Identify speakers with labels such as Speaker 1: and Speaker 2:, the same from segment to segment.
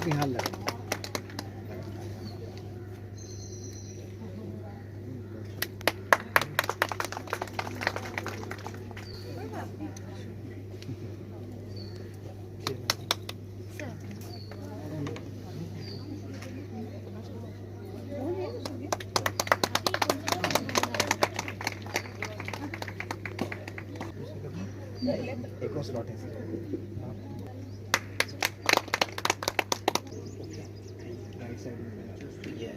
Speaker 1: यहाँ लगा। एक और स्लॉट है सर। राइट साइड में ये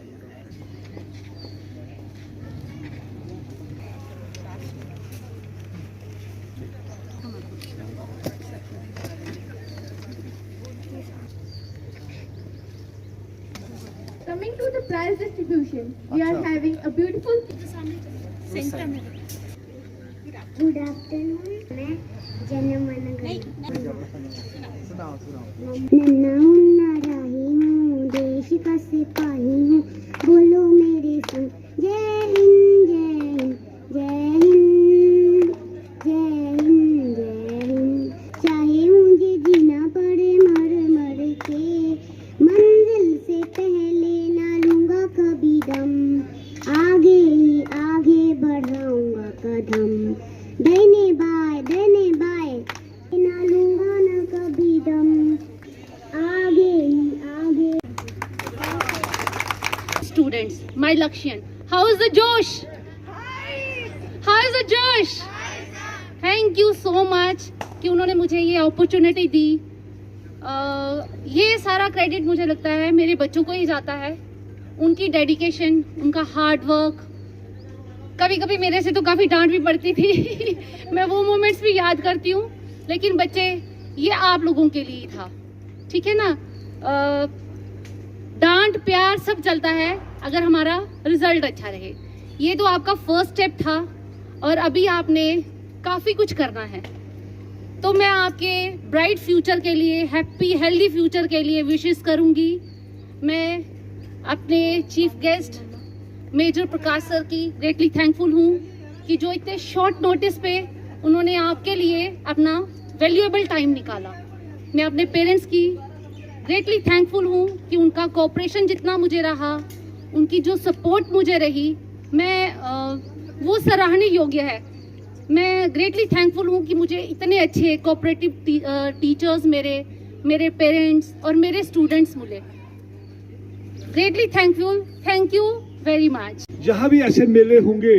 Speaker 2: Coming to the prize distribution, we are having a beautiful center.
Speaker 3: Good afternoon मैं जनमन
Speaker 1: सुनाओ
Speaker 3: नन्ना मुन्ना राही हूँ देश का सिपाही हूँ बोलो मेरे संग जय हिंद जय हिंद जय हिंद जय हिंद जय हिंद चाहे मुझे जीना पड़े मर मर के मंजिल से पहले ना लूंगा कभी दम आगे ही आगे बढ़ाऊंगा कदम देने बाय ना लूंगा ना कभी दम आगे ही आगे
Speaker 4: Students, my Lakshan, how is the Josh? How is the Josh? Thank you so much कि उन्होंने मुझे ये अपॉर्चुनिटी दी। ये सारा क्रेडिट मुझे लगता है मेरे बच्चों को ही जाता है, उनकी डेडिकेशन, उनका हार्ड वर्क। कभी कभी मेरे से तो काफ़ी डांट भी पड़ती थी मैं वो मोमेंट्स भी याद करती हूँ, लेकिन बच्चे ये आप लोगों के लिए था, ठीक है ना। डांट प्यार सब चलता है अगर हमारा रिजल्ट अच्छा रहे। ये तो आपका फर्स्ट स्टेप था और अभी आपने काफ़ी कुछ करना है। तो मैं आपके ब्राइट फ्यूचर के लिए, हैप्पी हेल्दी फ्यूचर के लिए विशेस करूँगी। मैं अपने चीफ गेस्ट मेजर प्रकाश सर की ग्रेटली थैंकफुल हूँ कि जो इतने शॉर्ट नोटिस पे उन्होंने आपके लिए अपना वैल्यूएबल टाइम निकाला। मैं अपने पेरेंट्स की ग्रेटली थैंकफुल हूँ कि उनका कोऑपरेशन जितना मुझे रहा, उनकी जो सपोर्ट मुझे रही, मैं वो सराहनीय योग्य है। मैं ग्रेटली थैंकफुल हूँ कि मुझे इतने अच्छे कोऑपरेटिव टीचर्स मेरे पेरेंट्स और मेरे स्टूडेंट्स मिले। Greatly thankful, thank you very much.
Speaker 5: जहाँ भी ऐसे मेले होंगे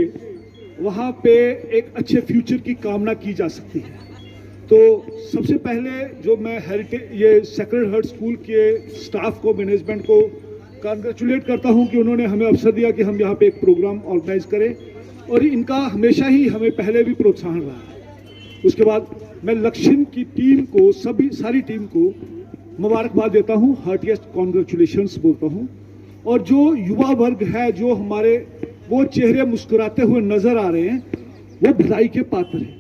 Speaker 5: वहाँ पे एक अच्छे फ्यूचर की कामना की जा सकती है। तो सबसे पहले जो मैं ये सेक्रेड हार्ट स्कूल के स्टाफ को, मैनेजमेंट को कांग्रेचुलेट करता हूँ कि उन्होंने हमें अवसर दिया कि हम यहाँ पे एक प्रोग्राम ऑर्गेनाइज करें, और इनका हमेशा ही हमें पहले भी प्रोत्साहन रहा है। उसके बाद मैं लक्ष्यन की टीम को, सारी टीम को मुबारकबाद देता हूँ, हार्टिएस्ट कॉन्ग्रेचुलेशंस बोलता हूँ। और जो युवा वर्ग है, जो हमारे वो चेहरे मुस्कुराते हुए नजर आ रहे हैं, वो बधाई के पात्र हैं।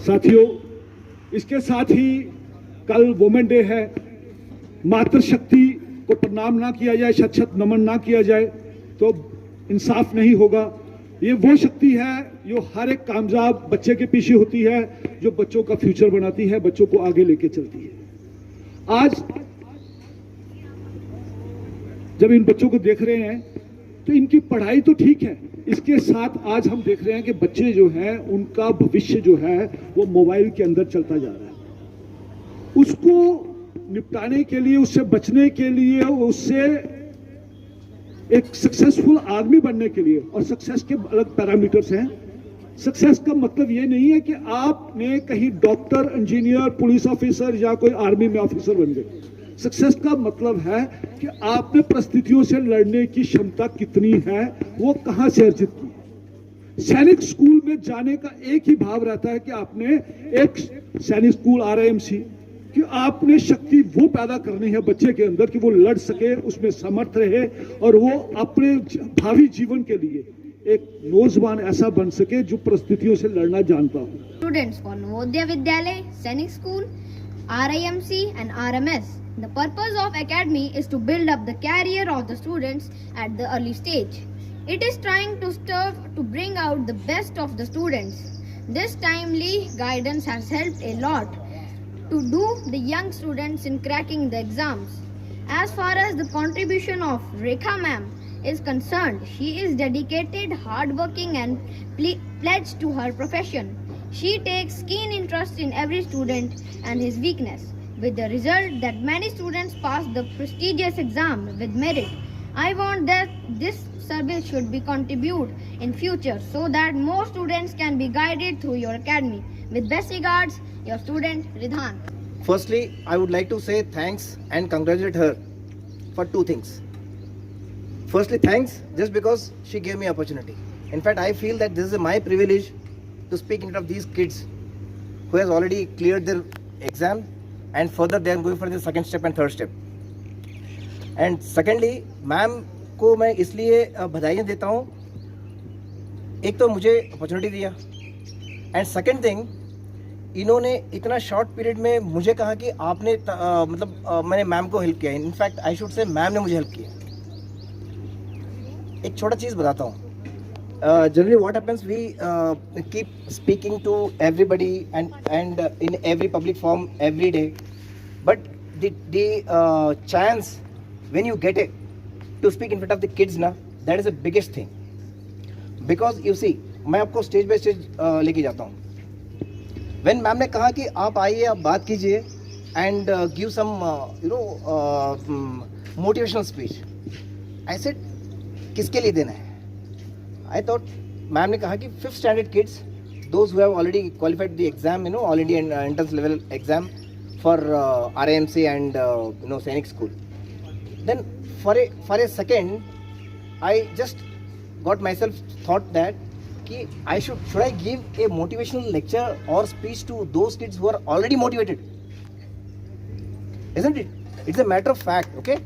Speaker 5: साथियों, इसके साथ ही कल वुमेन डे है। मातृशक्ति को प्रणाम ना किया जाए, शत शत नमन ना किया जाए तो इंसाफ नहीं होगा। ये वो शक्ति है जो हर एक कामयाब बच्चे के पीछे होती है, जो बच्चों का फ्यूचर बनाती है, बच्चों को आगे लेके चलती है। आज जब इन बच्चों को देख रहे हैं तो इनकी पढ़ाई तो ठीक है, इसके साथ आज हम देख रहे हैं कि बच्चे जो हैं उनका भविष्य जो है वो मोबाइल के अंदर चलता जा रहा है। उसको निपटाने के लिए, उससे बचने के लिए, उससे एक सक्सेसफुल आदमी बनने के लिए, और सक्सेस के अलग पैरामीटर्स हैं। सक्सेस का मतलब ये नहीं है कि आपने कहीं डॉक्टर, इंजीनियर, पुलिस ऑफिसर या कोई आर्मी में ऑफिसर बन गए। सक्सेस का मतलब है कि आपने परिस्थितियों से लड़ने की क्षमता कितनी है, वो कहां से अर्जित की। सैनिक स्कूल में जाने का एक ही भाव रहता है कि आपने एक सैनिक स्कूल RIMC कि आपने शक्ति वो पैदा करनी है बच्चे के अंदर कि वो लड़ सके, उसमें समर्थ रहे और वो अपने भावी जीवन के लिए एक नौजवान ऐसा बन सके जो परिस्थितियों से लड़ना जानता हो।
Speaker 6: Students for Navodaya Vidyalay, Sainik School, RIMC and RMS. The purpose of Academy is to build up the career of the students at the early stage. It is trying to serve to bring out the best of the students. This timely guidance has helped a lot to do the young students in cracking the exams. As far as the contribution of Rekha ma'am is concerned, she is dedicated, hardworking and pledged to her profession. She takes keen interest in every student and his weakness, with the result that many students pass the prestigious exam with merit. I want that this service should be continued in future so that more students can be guided through your academy. With best regards, your student Ridhan.
Speaker 7: Firstly, I would like to say thanks and congratulate her for two things. Firstly, thanks just because she gave me opportunity. In fact, I feel that this is my privilege to speak in front of these kids who has already cleared their exam and further they are going for the second step and third step. And secondly, ma'am को मैं इसलिए बधाइयाँ देता हूँ, एक तो मुझे opportunity दिया एंड सेकंड थिंग इन्होंने इतना शॉर्ट पीरियड में मुझे कहा कि आपने मैंने मैम को हेल्प किया. In fact I should say ma'am ने मुझे हेल्प किया. एक छोटा चीज़ बताता हूँ. Generally what happens, we keep speaking to everybody and in every public forum every day, but the chance when you get it to speak in front of the kids na, that is the biggest thing. Because you see, मैं आपको stage by stage लेके जाता हूँ. When ma'am ने कहा कि आप आइए, आप बात कीजिए and give some motivational speech, I said किसके लिए देना है? I thought मैम ने कहा कि 5th standard kids, those who have already qualified the exam, all India entrance level exam for RIMC and Sainik School. Then for a second, I just got myself thought that कि should I give a motivational lecture or speech to those kids who are already motivated? Isn't it? It's a matter of fact, okay?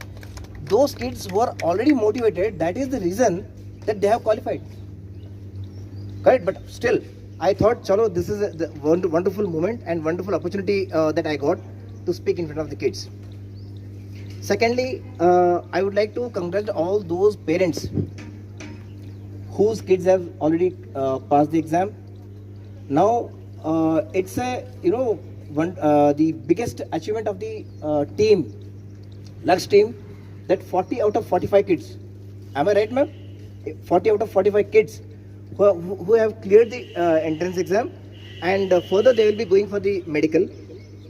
Speaker 7: Those kids who are already motivated, that is the reason that they have qualified. Correct? But still, I thought, chalo, this is a wonderful moment and wonderful opportunity that I got to speak in front of the kids. Secondly, I would like to congratulate all those parents whose kids have already passed the exam. Now, it's a, the biggest achievement of the team, Lux team, that 40 out of 45 kids. Am I right, ma'am? 40 out of 45 kids who have cleared the entrance exam, and further they will be going for the medical,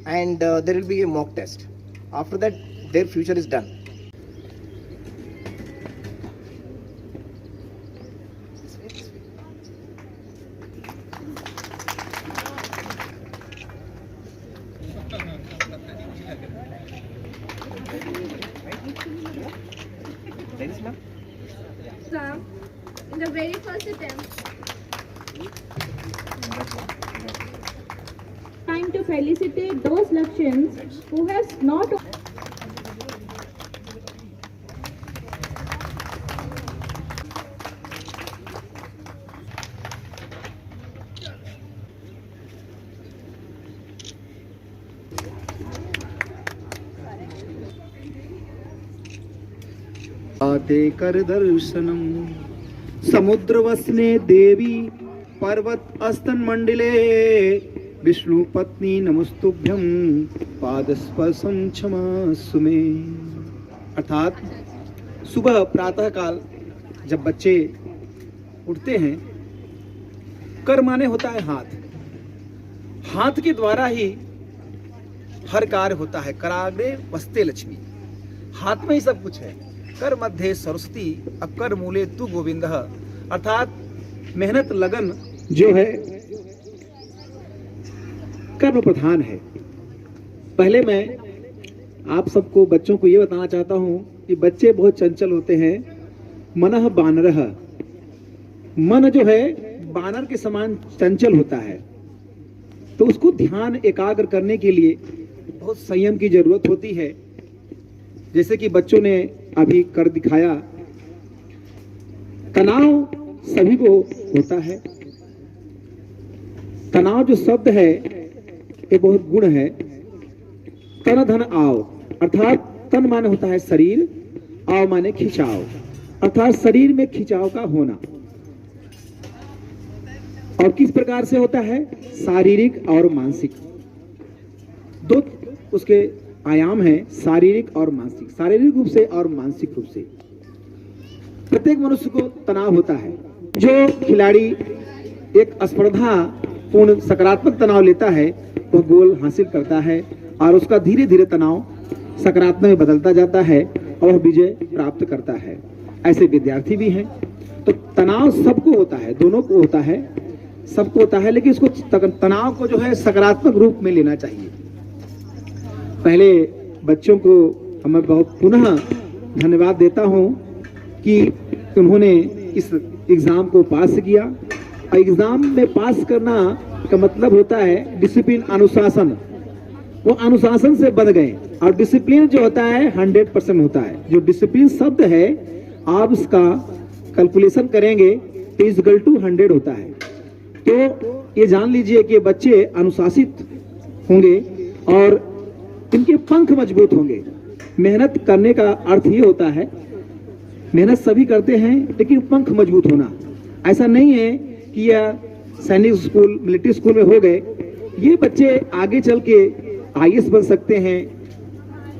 Speaker 7: and there will be a mock test. After that, their future is done.
Speaker 2: Exam in the very first attempt.
Speaker 8: Time to felicitate those Lakshans who has not
Speaker 1: आते कर दर्शनम समुद्र वसने देवी पर्वत अस्तन मंडले विष्णु पत्नी नमस्तुभ्यम पादस्पर्शम क्षमास्सु मे. अर्थात सुबह प्रातः काल जब बच्चे उठते हैं, कर माने होता है हाथ. हाथ के द्वारा ही हर कार्य होता है. कराग्रे वस्ते लक्ष्मी. हाथ में ही सब कुछ है. कर मध्य सरस्वती अकर मूले तू गोविंद. अर्थात मेहनत लगन जो है कर्म प्रधान है. पहले मैं आप सबको बच्चों को ये बताना चाहता हूं कि बच्चे बहुत चंचल होते हैं. मनः बानरः. मन जो है बानर के समान चंचल होता है, तो उसको ध्यान एकाग्र करने के लिए बहुत संयम की जरूरत होती है. जैसे कि बच्चों ने अभी कर दिखाया, तनाव सभी को होता है. तनाव जो शब्द है ये बहुत गुण है. तन धन आव, अर्थात तन माने होता है शरीर, आव माने खिंचाव, अर्थात शरीर में खिंचाव का होना. और किस प्रकार से होता है? शारीरिक और मानसिक दो उसके आयाम हैं, शारीरिक और मानसिक। शारीरिक रूप से और मानसिक रूप से प्रत्येक मनुष्य को तनाव होता है। जो खिलाड़ी एक स्पर्धा पूर्ण सकारात्मक तनाव लेता है वह गोल हासिल करता है और उसका धीरे धीरे तनाव सकारात्मक में बदलता जाता है और वह विजय प्राप्त करता है। ऐसे विद्यार्थी भी हैं। तो तनाव सबको होता है, दोनों को होता है, सबको होता है, लेकिन इसको तनाव को जो है सकारात्मक रूप में लेना चाहिए। पहले बच्चों को मैं बहुत पुनः धन्यवाद देता हूं कि उन्होंने इस एग्जाम को पास किया। और एग्जाम में पास करना का मतलब होता है डिसिप्लिन, अनुशासन। वो अनुशासन से बन गए और डिसिप्लिन जो होता है 100% होता है। जो डिसिप्लिन शब्द है आप इसका कैलकुलेशन करेंगे तो इक्वल टू 100 होता है। तो ये जान लीजिए कि बच्चे अनुशासित होंगे और इनके पंख मजबूत होंगे। मेहनत करने का अर्थ ये होता है, मेहनत सभी करते हैं लेकिन पंख मजबूत होना। ऐसा नहीं है कि यह सैनिक स्कूल, मिलिट्री स्कूल में हो गए। ये बच्चे आगे चल के IAS बन सकते हैं,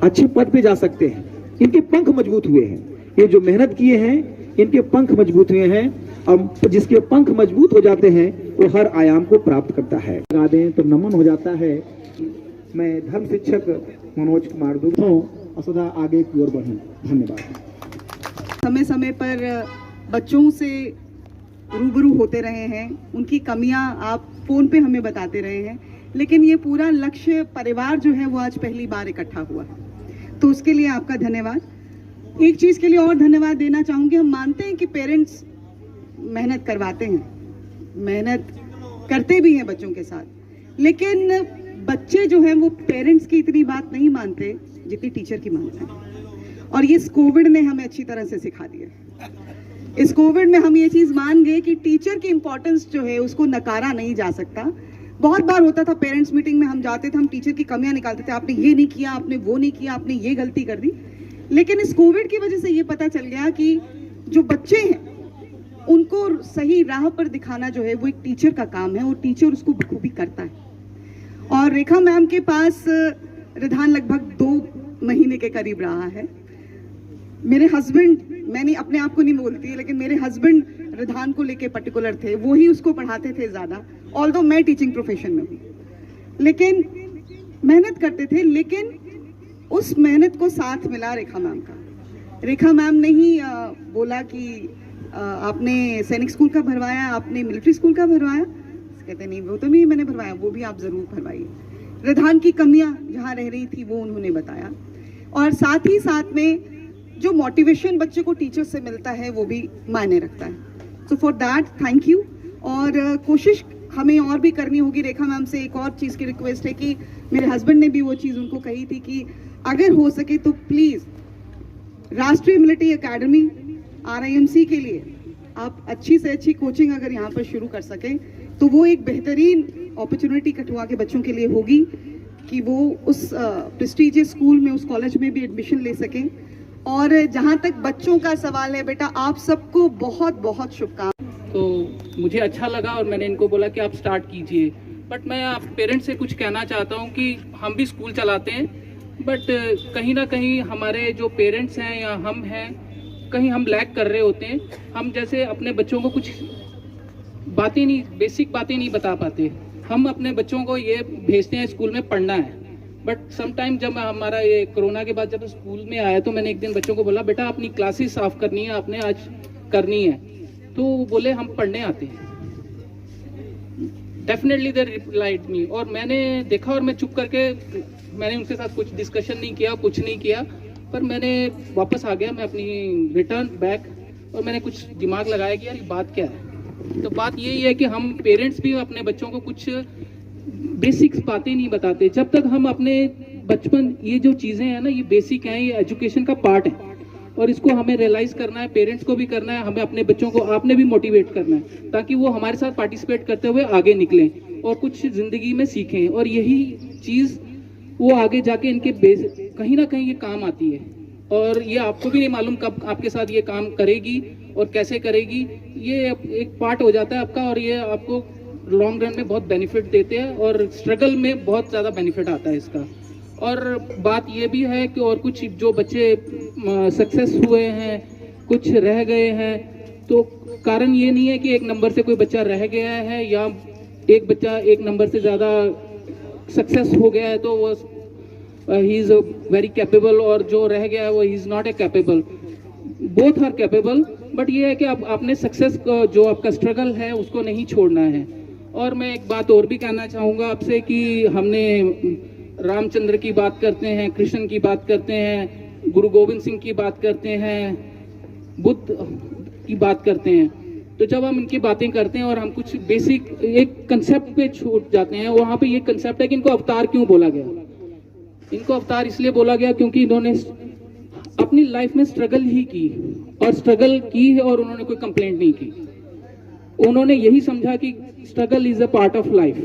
Speaker 1: अच्छे पद पे जा सकते हैं। इनके पंख मजबूत हुए हैं। ये जो मेहनत किए हैं इनके पंख मजबूत हुए हैं और जिसके पंख मजबूत हो जाते हैं वो हर आयाम को प्राप्त करता है। लगा दें तो नमन हो जाता है। मैं धर्म शिक्षक मनोज कुमार दुबे हूँ और सदा आगे की ओर बढ़ूं। धन्यवाद।
Speaker 9: समय समय पर बच्चों से रूबरू होते रहे हैं, उनकी कमियां आप फोन पे हमें बताते रहे हैं, लेकिन ये पूरा लक्ष्य परिवार जो है वो आज पहली बार इकट्ठा हुआ है, तो उसके लिए आपका धन्यवाद। एक चीज़ के लिए और धन्यवाद देना चाहूँगी, हम मानते हैं कि पेरेंट्स मेहनत करवाते हैं, मेहनत करते भी हैं बच्चों के साथ, लेकिन बच्चे जो हैं वो पेरेंट्स की इतनी बात नहीं मानते जितनी टीचर की मानते हैं। और ये इस कोविड ने हमें अच्छी तरह से सिखा दिया। इस कोविड में हम ये चीज़ मान गए कि टीचर की इम्पोर्टेंस जो है उसको नकारा नहीं जा सकता। बहुत बार होता था पेरेंट्स मीटिंग में हम जाते थे, हम टीचर की कमियां निकालते थे, आपने ये नहीं किया, आपने वो नहीं किया, आपने ये गलती कर दी। लेकिन इस कोविड की वजह से ये पता चल गया कि जो बच्चे हैं उनको सही राह पर दिखाना जो है वो एक टीचर का काम है और टीचर उसको बखूबी करता है। और रेखा मैम के पास रिधान लगभग 2 महीने के करीब रहा है। मेरे हस्बैंड, मैंने अपने आप को नहीं बोलती, लेकिन मेरे हस्बैंड रिधान को लेके पर्टिकुलर थे, वो ही उसको पढ़ाते थे ज़्यादा। ऑल्दो मैं टीचिंग प्रोफेशन में हूँ, लेकिन मेहनत करते थे। लेकिन उस मेहनत को साथ मिला रेखा मैम का। रेखा मैम ने ही बोला कि आपने सैनिक स्कूल का भरवाया, आपने मिलिट्री स्कूल का भरवाया? कहते नहीं, वो तो नहीं मैंने भरवाया, वो भी आप ज़रूर भरवाइए। रिधान की कमियां जहाँ रह रही थी वो उन्होंने बताया, और साथ ही साथ में जो मोटिवेशन बच्चे को टीचर से मिलता है वो भी मायने रखता है। So for that thank you. और कोशिश हमें और भी करनी होगी। रेखा मैम से एक और चीज़ की रिक्वेस्ट है कि मेरे हस्बैंड ने भी वो चीज़ उनको कही थी कि अगर हो सके तो प्लीज़ राष्ट्रीय मिलिट्री एकेडमी RIMC के लिए आप अच्छी से अच्छी कोचिंग अगर यहाँ पर शुरू कर सकें तो वो एक बेहतरीन अपॉर्चुनिटी कठुआ के बच्चों के लिए होगी कि वो उस प्रेस्टीजियस स्कूल में, उस कॉलेज में भी एडमिशन ले सकें। और जहाँ तक बच्चों का सवाल है, बेटा आप सबको बहुत बहुत शुभकामनाएं।
Speaker 10: तो मुझे अच्छा लगा और मैंने इनको बोला कि आप स्टार्ट कीजिए। बट मैं आप पेरेंट्स से कुछ कहना चाहता हूँ कि हम भी स्कूल चलाते हैं, बट कहीं ना कहीं हमारे जो पेरेंट्स हैं या हम हैं, कहीं हम लैग कर रहे होते हैं। हम जैसे अपने बच्चों को कुछ बातें नहीं, बेसिक बातें नहीं बता पाते। हम अपने बच्चों को ये भेजते हैं स्कूल में पढ़ना है, बट समटाइम जब हमारा ये कोरोना के बाद जब स्कूल में आया तो मैंने एक दिन बच्चों को बोला, बेटा अपनी क्लासेस साफ करनी है, आपने आज करनी है। तो वो बोले हम पढ़ने आते हैं। डेफिनेटली दे रिप्लाइड मी, और मैंने देखा और मैं चुप करके, मैंने उनके साथ कुछ डिस्कशन नहीं किया, कुछ नहीं किया, पर मैंने वापस आ गया, मैं अपनी रिटर्न बैक, और मैंने कुछ दिमाग लगाया कि यार ये बात क्या है। तो बात यही है कि हम पेरेंट्स भी अपने बच्चों को कुछ बेसिक्स बातें नहीं बताते। जब तक हम अपने बचपन, ये जो चीज़ें हैं ना, ये बेसिक हैं, ये एजुकेशन का पार्ट है, और इसको हमें रियलाइज़ करना है, पेरेंट्स को भी करना है, हमें अपने बच्चों को, आपने भी मोटिवेट करना है, ताकि वो हमारे साथ पार्टिसिपेट करते हुए आगे निकलें और कुछ ज़िंदगी में सीखें। और यही चीज़ वो आगे जाके इनके कहीं ना कहीं ये काम आती है। और ये आपको भी नहीं मालूम कब आपके साथ ये काम करेगी और कैसे करेगी, ये एक पार्ट हो जाता है आपका, और ये आपको लॉन्ग रन में बहुत बेनिफिट देते हैं और स्ट्रगल में बहुत ज़्यादा बेनिफिट आता है इसका। और बात ये भी है कि और कुछ जो बच्चे सक्सेस हुए हैं, कुछ रह गए हैं, तो कारण ये नहीं है कि एक नंबर से कोई बच्चा रह गया है या एक बच्चा एक नंबर से ज़्यादा सक्सेस हो गया है तो वो ही इज़ वेरी कैपेबल, और जो रह गया है वो he is not a capable. Both are capable, but ये है कि आप आपने सक्सेस को, जो आपका स्ट्रगल है उसको नहीं छोड़ना है। और मैं एक बात और भी कहना चाहूँगा आपसे कि हमने रामचंद्र की बात करते हैं, कृष्ण की बात करते हैं, गुरु गोविंद सिंह की बात करते हैं, बुद्ध की बात करते हैं, तो जब हम इनकी बातें करते हैं और हम कुछ बेसिक एक कंसेप्ट पे छूट जाते हैं, वहाँ पे ये कंसेप्ट है कि इनको अवतार क्यों बोला गया। इनको अवतार इसलिए बोला गया क्योंकि इन्होंने अपनी लाइफ में स्ट्रगल ही की, और स्ट्रगल की है और उन्होंने कोई कंप्लेंट नहीं की। उन्होंने यही समझा कि struggle is a part of life,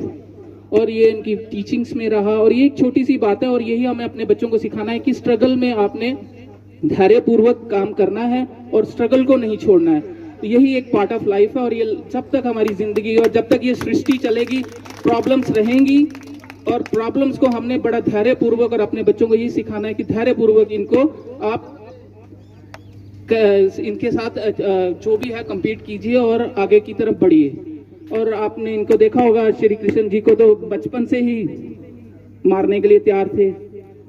Speaker 10: और ये इनकी टीचिंग्स में रहा। और ये एक छोटी सी बात है और यही हमें अपने बच्चों को सिखाना है कि स्ट्रगल में आपने धैर्यपूर्वक काम करना है और स्ट्रगल को नहीं छोड़ना है। तो यही एक पार्ट ऑफ लाइफ है, और ये जब तक हमारी जिंदगी और जब तक ये सृष्टि चलेगी प्रॉब्लम्स रहेंगी, और प्रॉब्लम्स को हमने बड़ा धैर्यपूर्वक, और अपने बच्चों को यही सिखाना है कि धैर्यपूर्वक इनको आप इनके साथ जो भी है compete कीजिए और आगे की तरफ बढ़िए। और आपने इनको देखा होगा, श्री कृष्ण जी को तो बचपन से ही मारने के लिए तैयार थे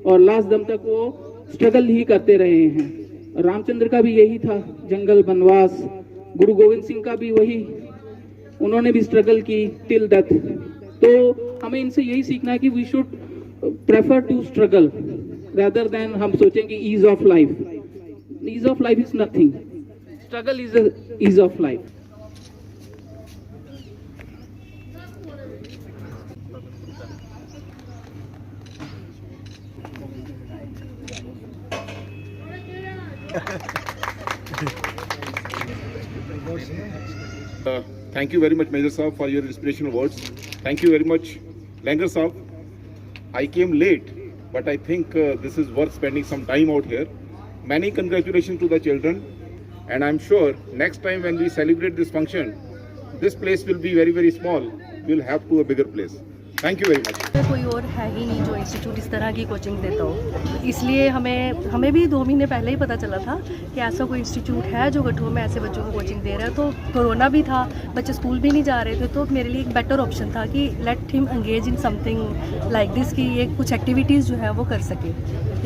Speaker 10: और लास्ट दम तक वो स्ट्रगल ही करते रहे हैं। रामचंद्र का भी यही था, जंगल वनवास। गुरु गोविंद सिंह का भी वही, उन्होंने भी स्ट्रगल की टिल डेथ। तो हमें इनसे यही सीखना है कि we should prefer to struggle rather than हम सोचें कि ease of life. Ease of life is nothing. Struggle is a ease of life.
Speaker 11: Thank you very much, Major Saab, for your inspirational words. Thank you very much, Langar Saab. I came late, but I think this is worth spending some time out here. Many congratulations to the children, and I'm sure next time when we celebrate this function, this place will be very, very small. We'll have to a bigger place. Thank you very much.
Speaker 12: कोई और है ही नहीं जो institute इस तरह की coaching देता हो, इसलिए हमें भी 2 महीने पहले ही पता चला था कि ऐसा कोई इंस्टीट्यूट है जो गठुआ में ऐसे बच्चों को कोचिंग दे रहा है। तो कोरोना भी था, बच्चे स्कूल भी नहीं जा रहे थे, तो मेरे लिए एक बेटर ऑप्शन था कि let him engage in something like this, कि ये कुछ एक्टिविटीज़ जो है वो कर सके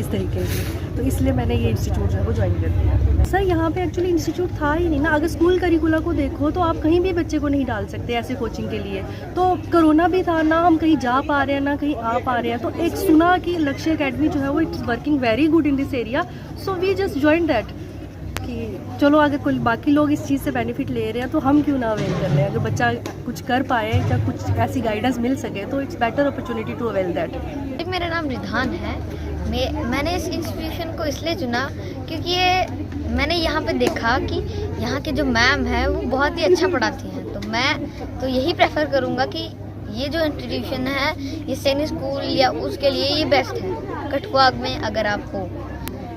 Speaker 12: इस तरीके की। तो इसलिए मैंने ये इंस्टीट्यूट जो है वो ज्वाइन कर दिया। सर यहाँ पे एक्चुअली इंस्टीट्यूट था ही नहीं ना। अगर स्कूल करिकुलर को देखो तो आप कहीं भी बच्चे को नहीं डाल सकते ऐसे कोचिंग के लिए। तो कोरोना भी था ना, हम कहीं जा पा रहे हैं ना कहीं आ पा रहे हैं। तो एक सुना कि लक्ष्य एकेडमी जो है वो it's working very good in this area, so we just join that कि चलो अगर कोई बाकी लोग इस चीज़ से बेनिफिट ले रहे हैं तो हम क्यों ना अवेल कर रहे हैं। अगर बच्चा कुछ कर पाए या कुछ ऐसी गाइडेंस मिल सके तो it's better opportunity to avail that.
Speaker 6: मेरा नाम रिधान है। मैंने इस इंस्टीट्यूशन को इसलिए चुना क्योंकि ये मैंने यहाँ पे देखा कि यहाँ के जो मैम है वो बहुत ही अच्छा पढ़ाती हैं। तो मैं तो यही प्रेफर करूँगा कि ये जो इंस्टीट्यूशन है ये सैनिक स्कूल या उसके लिए ये बेस्ट है। कठुआ में अगर आपको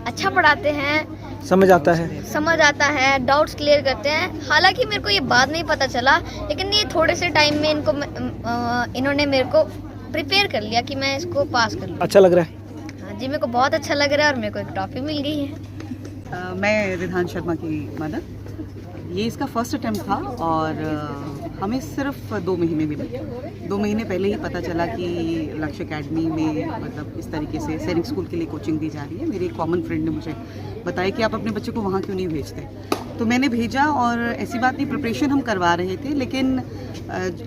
Speaker 6: अच्छा पढ़ाते हैं,
Speaker 7: समझ आता है,
Speaker 6: डाउट्स क्लियर करते हैं। हालांकि मेरे को ये बात नहीं पता चला, लेकिन ये थोड़े से टाइम में इन्होंने मेरे को प्रिपेयर कर लिया कि मैं इसको पास कर लूँ।
Speaker 7: अच्छा लग रहा है?
Speaker 6: हाँ जी, मेरे को बहुत अच्छा लग रहा है और मेरे को एक ट्रॉफी मिल गई है।
Speaker 9: मैं रिधान शर्मा की मदर। ये इसका फर्स्ट अटेम्प्ट था और हमें सिर्फ 2 महीने मिले। 2 महीने पहले ही पता चला कि लक्ष्य एकेडमी में मतलब इस तरीके से सैनिक स्कूल के लिए कोचिंग दी जा रही है। मेरी एक कॉमन फ्रेंड ने मुझे बताया कि आप अपने बच्चे को वहाँ क्यों नहीं भेजते। तो मैंने भेजा और ऐसी बात नहीं, प्रिपरेशन हम करवा रहे थे, लेकिन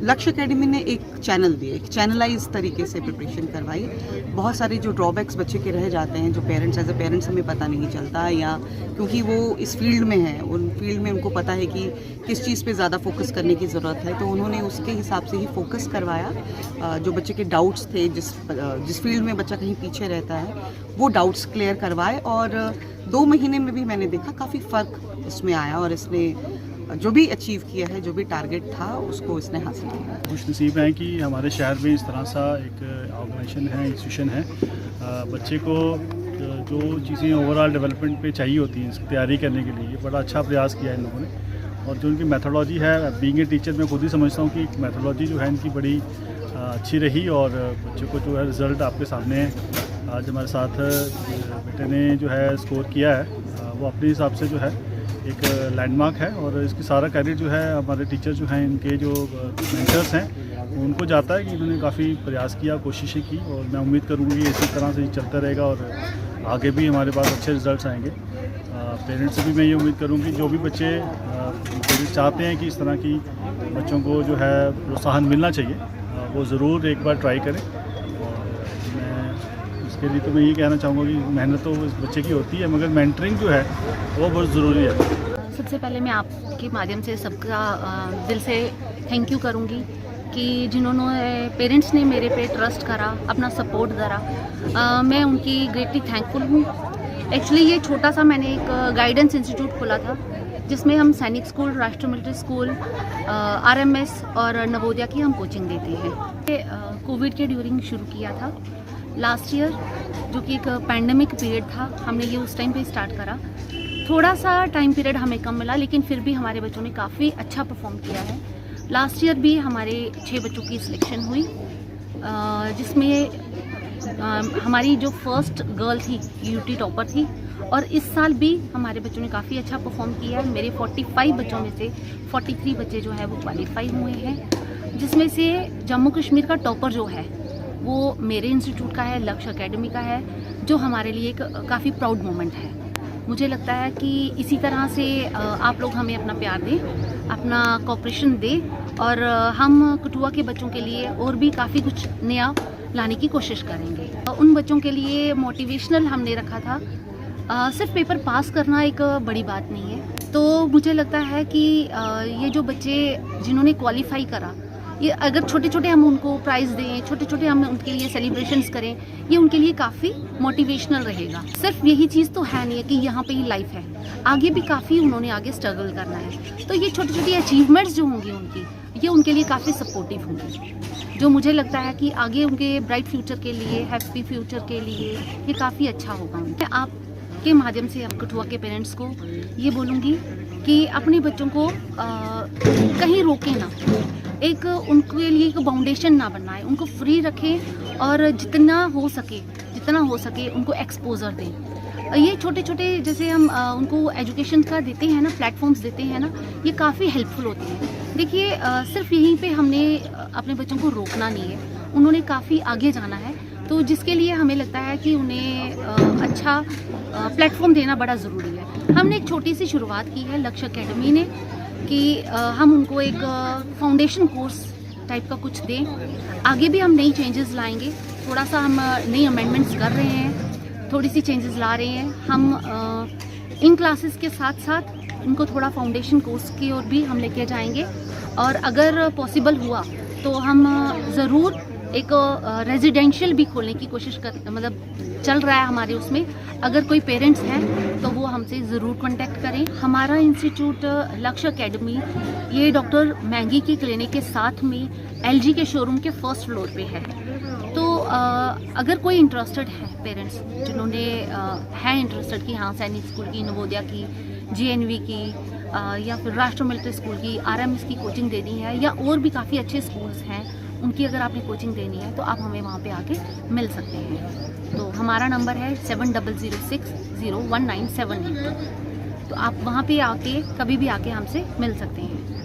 Speaker 9: लक्ष्य एकेडमी ने एक चैनल दिया, एक चैनलाइज तरीके से प्रिपरेशन करवाई। बहुत सारे जो ड्रॉबैक्स बच्चे के रह जाते हैं, जो पेरेंट्स एज ए पेरेंट्स हमें पता नहीं चलता, या क्योंकि वो इस फील्ड में है, उन फील्ड में उनको पता है कि किस चीज़ पे ज़्यादा फोकस करने की ज़रूरत है, तो उन्होंने उसके हिसाब से ही फोकस करवाया। जो बच्चे के डाउट्स थे, जिस फील्ड में बच्चा कहीं पीछे रहता है, वो डाउट्स क्लियर करवाए। और 2 महीने में भी मैंने देखा काफ़ी फ़र्क इसमें आया और इसने जो भी अचीव किया है, जो भी टारगेट था, उसको इसने हासिल किया।
Speaker 13: खुशनसीब हैं कि हमारे शहर में इस तरह सा एक ऑर्गेनाइजेशन है, इंस्टीट्यूशन है। बच्चे को जो चीज़ें ओवरऑल डेवलपमेंट पे चाहिए होती हैं इसकी तैयारी करने के लिए बड़ा अच्छा प्रयास किया इन लोगों ने। और जो उनकी मैथोलॉजी है, बीइंग ए टीचर मैं खुद ही समझता हूँ कि मैथोलॉजी जो है इनकी बड़ी अच्छी रही और बच्चों को जो है रिज़ल्ट आपके सामने है। आज हमारे साथ बेटे ने जो है स्कोर किया है, वो अपने हिसाब से जो है एक लैंडमार्क है और इसकी सारा क्रेडिट जो है हमारे टीचर जो हैं, इनके जो मेंटर्स हैं उनको जाता है कि इन्होंने काफ़ी प्रयास किया, कोशिशें की और मैं उम्मीद करूँगी इसी तरह से चलता रहेगा और आगे भी हमारे पास अच्छे रिजल्ट्स आएंगे। पेरेंट्स से भी मैं ये उम्मीद करूँगी जो भी बच्चे चाहते हैं कि इस तरह की बच्चों को जो है प्रोत्साहन मिलना चाहिए, वो ज़रूर एक बार ट्राई करें। और मैं इसके लिए तो मैं ये कहना चाहूँगा कि मेहनत तो उस बच्चे की होती है मगर मेंटरिंग जो है वो बहुत ज़रूरी है।
Speaker 4: सबसे पहले मैं आपके माध्यम से सबका दिल से थैंक यू करूँगी कि जिन्होंने पेरेंट्स ने मेरे पे ट्रस्ट करा, अपना सपोर्ट करा, मैं उनकी ग्रेटली थैंकफुल हूँ। एक्चुअली ये छोटा सा मैंने एक गाइडेंस इंस्टीट्यूट खोला था जिसमें हम सैनिक स्कूल, राष्ट्रीय मिलिट्री स्कूल, RMS और नवोदया की हम कोचिंग देते हैं। कोविड के ड्यूरिंग शुरू किया था लास्ट ईयर, जो कि एक पैंडेमिक पीरियड था, हमने ये उस टाइम पे स्टार्ट करा। थोड़ा सा टाइम पीरियड हमें कम मिला लेकिन फिर भी हमारे बच्चों ने काफ़ी अच्छा परफॉर्म किया है। लास्ट ईयर भी हमारे 6 बच्चों की सिलेक्शन हुई, जिसमें हमारी जो फर्स्ट गर्ल थी UT टॉपर थी और इस साल भी हमारे बच्चों ने काफ़ी अच्छा परफॉर्म किया है। मेरे 45 बच्चों में से 43 बच्चे जो है वो क्वालिफाई हुए हैं, जिसमें से जम्मू कश्मीर का टॉपर जो है वो मेरे इंस्टीट्यूट का है, लक्ष्य एकेडमी का है, जो हमारे लिए एक काफ़ी प्राउड मोमेंट है। मुझे लगता है कि इसी तरह से आप लोग हमें अपना प्यार दें, अपना कोऑपरेशन दें और हम कठुआ के बच्चों के लिए और भी काफ़ी कुछ नया लाने की कोशिश करेंगे। उन बच्चों के लिए मोटिवेशनल हमने रखा था, सिर्फ पेपर पास करना एक बड़ी बात नहीं है। तो मुझे लगता है कि ये जो बच्चे जिन्होंने क्वालिफाई करा, ये अगर छोटे छोटे हम उनको प्राइज़ दें, छोटे छोटे हम उनके लिए सेलिब्रेशंस करें, ये उनके लिए काफ़ी मोटिवेशनल रहेगा। सिर्फ यही चीज़ तो है नहीं है कि यहाँ पे ही लाइफ है, आगे भी काफ़ी उन्होंने आगे स्ट्रगल करना है। तो ये छोटी छोटी अचीवमेंट्स जो होंगी उनकी, ये उनके लिए काफ़ी सपोर्टिव होंगी, जो मुझे लगता है कि आगे उनके ब्राइट फ्यूचर के लिए, हैप्पी फ्यूचर के लिए ये काफ़ी अच्छा होगा। मैं आपके माध्यम से कठुआ के पेरेंट्स को ये बोलूँगी कि अपने बच्चों को कहीं रोकें ना, एक उनके लिए एक फाउंडेशन ना बनाए, उनको फ्री रखें और जितना हो सके उनको एक्सपोजर दें। ये छोटे छोटे जैसे हम उनको एजुकेशन का देते हैं ना, प्लेटफॉर्म्स देते हैं ना, ये काफ़ी हेल्पफुल होती है। देखिए सिर्फ यहीं पे हमने अपने बच्चों को रोकना नहीं है, उन्होंने काफ़ी आगे जाना है, तो जिसके लिए हमें लगता है कि उन्हें अच्छा प्लेटफॉर्म देना बड़ा ज़रूरी है। हमने एक छोटी सी शुरुआत की है लक्ष्य एकेडमी ने कि हम उनको एक फाउंडेशन कोर्स टाइप का कुछ दें। आगे भी हम नई चेंजेस लाएंगे, थोड़ा सा हम नई अमेंडमेंट्स कर रहे हैं, थोड़ी सी चेंजेस ला रहे हैं हम। इन क्लासेस के साथ साथ उनको थोड़ा फाउंडेशन कोर्स की ओर भी हम लेके जाएंगे और अगर पॉसिबल हुआ तो हम ज़रूर एक रेजिडेंशियल भी खोलने की कोशिश मतलब चल रहा है हमारे उसमें। अगर कोई पेरेंट्स हैं तो वो हमसे ज़रूर कांटेक्ट करें। हमारा इंस्टीट्यूट लक्ष्य एकेडमी ये डॉक्टर मैंगी की क्लिनिक के साथ में LG के शोरूम के फर्स्ट फ्लोर पे है। तो अगर कोई इंटरेस्टेड है पेरेंट्स जिन्होंने है इंटरेस्टेड कि हाँ सैनिक स्कूल की, नवोदया की, GNV की या फिर राष्ट्रीय मिलिट्री स्कूल की, RMS की कोचिंग देनी है या और भी काफ़ी अच्छे स्कूल्स हैं उनकी अगर आपने कोचिंग देनी है तो आप हमें वहाँ पे आके मिल सकते हैं। तो हमारा नंबर है 7006019782। तो आप वहाँ पे आके कभी भी आके हमसे मिल सकते हैं।